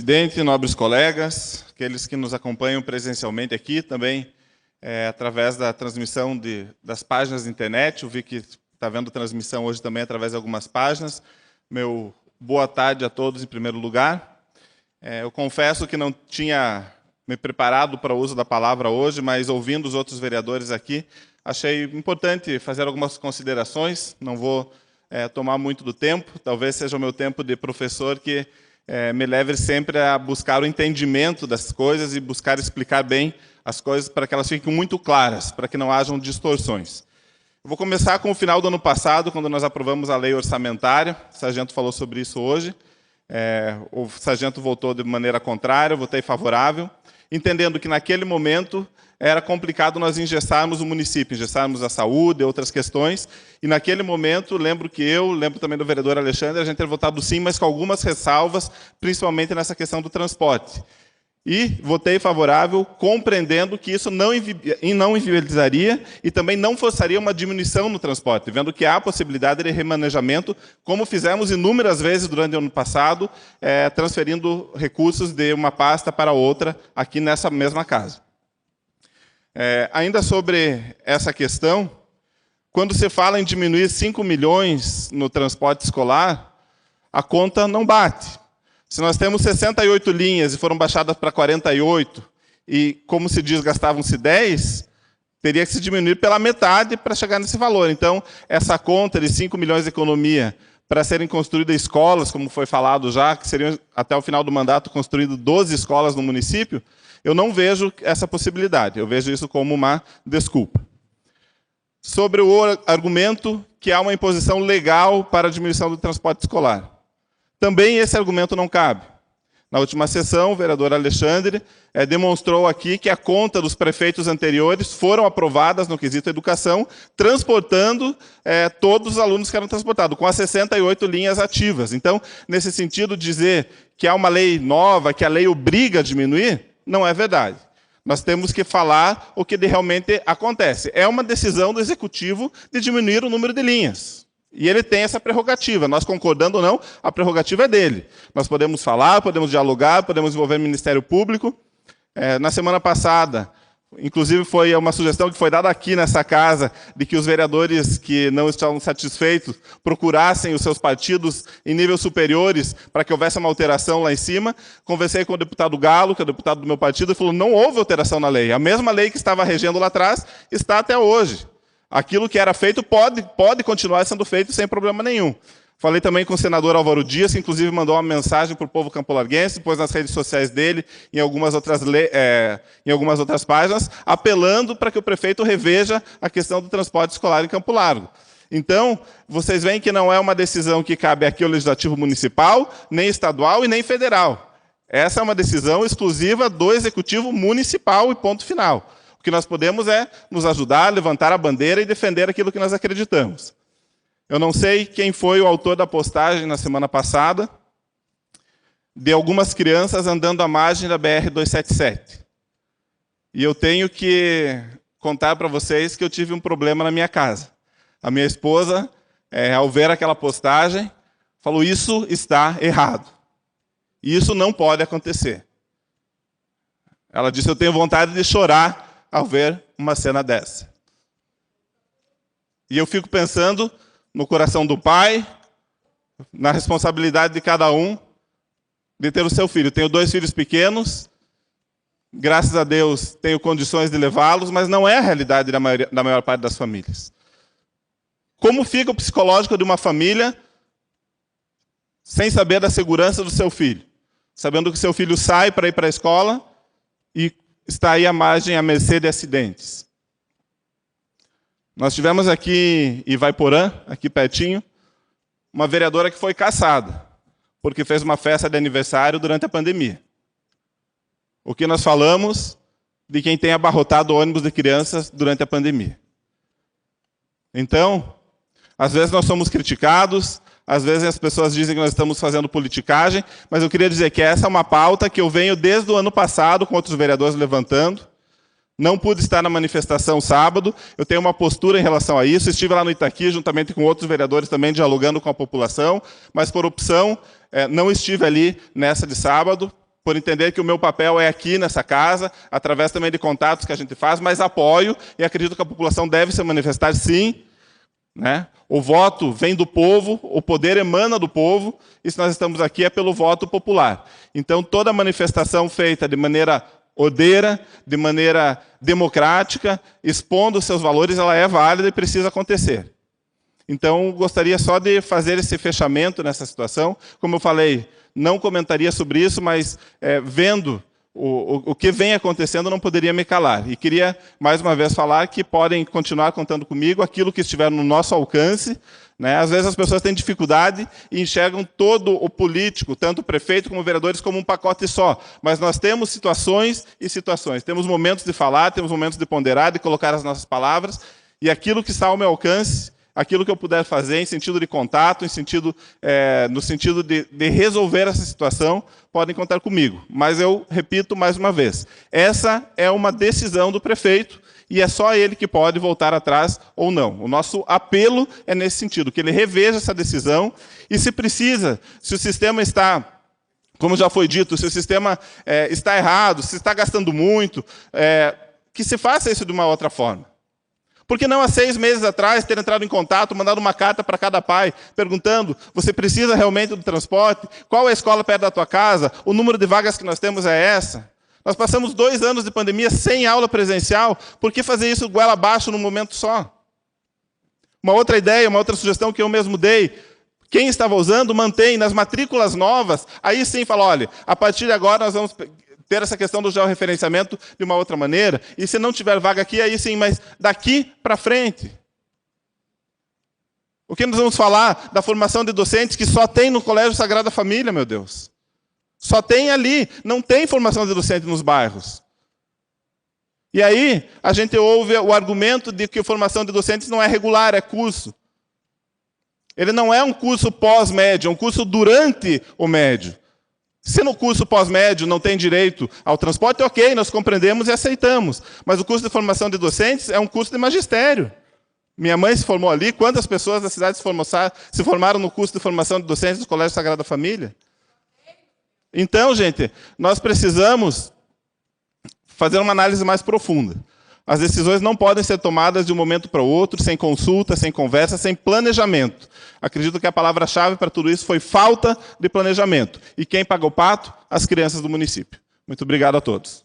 presidente, nobres colegas, aqueles que nos acompanham presencialmente aqui, também através da transmissão das páginas da internet. Eu vi que está vendo transmissão hoje também através de algumas páginas. Meu boa tarde a todos, em primeiro lugar. Eu confesso que não tinha me preparado para o uso da palavra hoje, mas ouvindo os outros vereadores aqui, achei importante fazer algumas considerações. Não vou tomar muito do tempo, talvez seja o meu tempo de professor que me leve sempre a buscar o entendimento das coisas e buscar explicar bem as coisas para que elas fiquem muito claras, para que não hajam distorções. Eu vou começar com o final do ano passado, quando nós aprovamos a lei orçamentária. O sargento falou sobre isso hoje. O sargento votou de maneira contrária, eu votei favorável, entendendo que naquele momento era complicado nós engessarmos o município, engessarmos a saúde e outras questões. E naquele momento, lembro também do vereador Alexandre, a gente ter votado sim, mas com algumas ressalvas, principalmente nessa questão do transporte. E votei favorável, compreendendo que isso não inviabilizaria e também não forçaria uma diminuição no transporte, vendo que há a possibilidade de remanejamento, como fizemos inúmeras vezes durante o ano passado, transferindo recursos de uma pasta para outra aqui nessa mesma casa. Ainda sobre essa questão, quando se fala em diminuir 5 milhões no transporte escolar, a conta não bate. Se nós temos 68 linhas e foram baixadas para 48, e, como se diz, gastavam-se 10, teria que se diminuir pela metade para chegar nesse valor. Então, essa conta de 5 milhões de economia para serem construídas escolas, como foi falado já, que seriam, até o final do mandato, construídas 12 escolas no município, eu não vejo essa possibilidade. Eu vejo isso como uma desculpa. Sobre o argumento que há uma imposição legal para a diminuição do transporte escolar. Também esse argumento não cabe. Na última sessão, o vereador Alexandre demonstrou aqui que a conta dos prefeitos anteriores foram aprovadas no quesito educação, transportando todos os alunos que eram transportados, com as 68 linhas ativas. Então, nesse sentido, dizer que há uma lei nova, que a lei obriga a diminuir, não é verdade. Nós temos que falar o que realmente acontece. É uma decisão do Executivo de diminuir o número de linhas. E ele tem essa prerrogativa. Nós concordando ou não, a prerrogativa é dele. Nós podemos falar, podemos dialogar, podemos envolver o Ministério Público. Na semana passada, inclusive foi uma sugestão que foi dada aqui nessa casa, de que os vereadores que não estavam satisfeitos procurassem os seus partidos em níveis superiores para que houvesse uma alteração lá em cima. Conversei com o deputado Galo, que é o deputado do meu partido, e falou: não houve alteração na lei. A mesma lei que estava regendo lá atrás está até hoje. Aquilo que era feito pode continuar sendo feito sem problema nenhum. Falei também com o senador Álvaro Dias, que inclusive mandou uma mensagem para o povo campolarguense, pôs nas redes sociais dele, em algumas outras páginas, apelando para que o prefeito reveja a questão do transporte escolar em Campo Largo. Então, vocês veem que não é uma decisão que cabe aqui ao Legislativo Municipal, nem estadual e nem federal. Essa é uma decisão exclusiva do Executivo Municipal e ponto final. O que nós podemos é nos ajudar, levantar a bandeira e defender aquilo que nós acreditamos. Eu não sei quem foi o autor da postagem na semana passada de algumas crianças andando à margem da BR-277. E eu tenho que contar para vocês que eu tive um problema na minha casa. A minha esposa, ao ver aquela postagem, falou: isso está errado. Isso não pode acontecer. Ela disse: eu tenho vontade de chorar ao ver uma cena dessa. E eu fico pensando no coração do pai, na responsabilidade de cada um de ter o seu filho. Tenho 2 filhos pequenos, graças a Deus tenho condições de levá-los, mas não é a realidade da maior parte das famílias. Como fica o psicológico de uma família sem saber da segurança do seu filho? Sabendo que seu filho sai para ir para a escola e está aí à margem, à mercê de acidentes. Nós tivemos aqui em Ivaiporã, aqui pertinho, uma vereadora que foi cassada, porque fez uma festa de aniversário durante a pandemia. O que nós falamos de quem tem abarrotado ônibus de crianças durante a pandemia. Então, às vezes nós somos criticados, às vezes as pessoas dizem que nós estamos fazendo politicagem, mas eu queria dizer que essa é uma pauta que eu venho desde o ano passado com outros vereadores levantando. Não pude estar na manifestação sábado, eu tenho uma postura em relação a isso. Estive lá no Itaqui, juntamente com outros vereadores também, dialogando com a população, mas por opção, não estive ali nessa de sábado, por entender que o meu papel é aqui nessa casa, através também de contatos que a gente faz, mas apoio e acredito que a população deve se manifestar sim, né? O voto vem do povo, o poder emana do povo, e se nós estamos aqui é pelo voto popular. Então, toda manifestação feita de maneira ordeira, de maneira democrática, expondo os seus valores, ela é válida e precisa acontecer. Então, gostaria só de fazer esse fechamento nessa situação. Como eu falei, não comentaria sobre isso, mas vendo o que vem acontecendo, não poderia me calar. E queria, mais uma vez, falar que podem continuar contando comigo aquilo que estiver no nosso alcance, né? Às vezes as pessoas têm dificuldade e enxergam todo o político, tanto o prefeito como vereadores, como um pacote só. Mas nós temos situações e situações. Temos momentos de falar, temos momentos de ponderar, de colocar as nossas palavras, e aquilo que está ao meu alcance, aquilo que eu puder fazer em sentido de contato, no sentido de resolver essa situação, podem contar comigo. Mas eu repito mais uma vez, essa é uma decisão do prefeito e é só ele que pode voltar atrás ou não. O nosso apelo é nesse sentido, que ele reveja essa decisão e, se precisa, se o sistema está, como já foi dito, se o sistema está errado, se está gastando muito, que se faça isso de uma outra forma. Por que não, há 6 meses atrás, ter entrado em contato, mandado uma carta para cada pai, perguntando, você precisa realmente do transporte? Qual é a escola perto da tua casa? O número de vagas que nós temos é essa? Nós passamos 2 anos de pandemia sem aula presencial, por que fazer isso goela abaixo num momento só? Uma outra ideia, uma outra sugestão que eu mesmo dei, quem estava usando, mantém nas matrículas novas, aí sim fala, olha, a partir de agora nós vamos ter essa questão do georreferenciamento de uma outra maneira, e se não tiver vaga aqui, aí sim, mas daqui para frente. O que nós vamos falar da formação de docentes que só tem no Colégio Sagrada Família, meu Deus? Só tem ali, não tem formação de docente nos bairros. E aí, a gente ouve o argumento de que a formação de docentes não é regular, é curso. Ele não é um curso pós-médio, é um curso durante o médio. Se no curso pós-médio não tem direito ao transporte, ok, nós compreendemos e aceitamos. Mas o curso de formação de docentes é um curso de magistério. Minha mãe se formou ali. Quantas pessoas da cidade se formaram no curso de formação de docentes do Colégio Sagrada Família? Então, gente, nós precisamos fazer uma análise mais profunda. As decisões não podem ser tomadas de um momento para o outro, sem consulta, sem conversa, sem planejamento. Acredito que a palavra-chave para tudo isso foi falta de planejamento. E quem paga o pato? As crianças do município. Muito obrigado a todos.